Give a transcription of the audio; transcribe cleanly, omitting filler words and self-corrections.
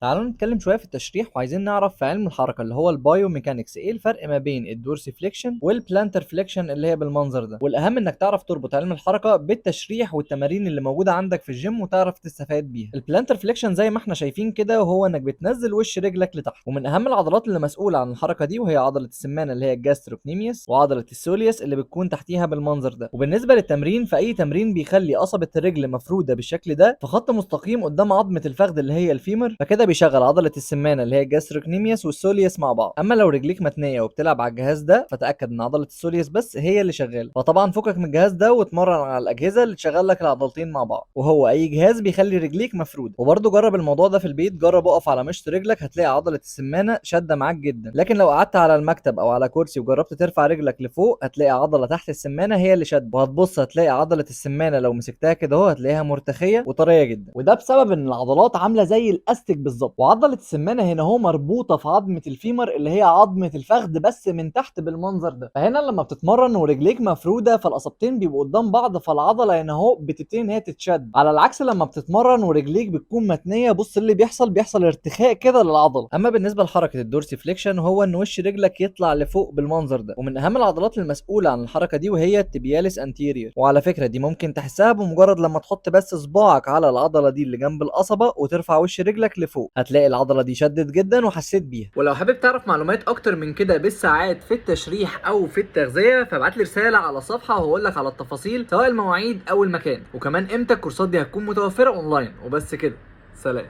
تعالوا نتكلم شويه في التشريح، وعايزين نعرف في علم الحركه اللي هو البايو ميكانكس ايه الفرق ما بين الدورسي فليكشن والبلانتر فليكشن اللي هي بالمنظر ده. والاهم انك تعرف تربط علم الحركه بالتشريح والتمارين اللي موجوده عندك في الجيم وتعرف تستفاد بيها. البلانتر فليكشن زي ما احنا شايفين كده، وهو انك بتنزل وش رجلك لتحت، ومن اهم العضلات اللي مسؤوله عن الحركه دي وهي عضله السمانه اللي هي الجاستروكنيميوس وعضله السوليوس اللي بتكون تحتيها بالمنظر ده. وبالنسبه للتمرين، فاي تمرين بيخلي قصبه الرجل مفروده بالشكل ده في خط مستقيم قدام عظمه الفخذ اللي هي الفيمر، فكده بيشغل عضله السمانه اللي هي الجاستروكنيميوس والسوليوس مع بعض. اما لو رجليك متنيه وبتلعب على الجهاز ده، فتاكد ان عضله السوليوس بس هي اللي شغاله. فطبعا فكك من الجهاز ده واتمرن على الاجهزه اللي تشغل لك العضلتين مع بعض، وهو اي جهاز بيخلي رجليك مفروده. وبرده جرب الموضوع ده في البيت، جرب اقف على مشط رجلك هتلاقي عضله السمانه شاده معاك جدا. لكن لو قعدت على المكتب او على كرسي وجربت ترفع رجلك لفوق، هتلاقي عضله تحت السمانه هي اللي شد، وهتبص هتلاقي عضله السمانه لو مسكتها كده اهو هتلاقيها مرتخيه وطريه جدا. وده بسبب ان العضلات عامله زي الاستيك بالظبط. وعضله السمانه هنا اهو مربوطه في عظمه الفيمر اللي هي عظمه الفخذ بس من تحت بالمنظر ده. فهنا لما بتتمرن ورجليك مفروده، فالقصبتين بيبقوا قدام بعض، فالعضله هنا اهو بتبتدي ان هي تتشد. على العكس لما بتتمرن ورجليك بتكون متنيه، بص اللي بيحصل ارتخاء كده للعضله. اما بالنسبه لحركه الدورسي فليكشن، هو ان وش رجلك يطلع لفوق بالمنظر ده، ومن اهم العضلات المسؤوله عن الحركه دي وهي التبياليس انتيريور. وعلى فكره دي ممكن تحسها بمجرد لما تحط بس صباعك على العضله دي اللي جنب القصبه وترفع وش رجلك لفوق، هتلاقي العضله دي شدت جدا وحسيت بيها. ولو حابب تعرف معلومات اكتر من كده بالساعات في التشريح او في التغذيه، فابعت لي رساله على الصفحه وهقول لك على التفاصيل، سواء المواعيد او المكان، وكمان امتى الكورسات دي هتكون متوفره اونلاين. وبس كده، سلام.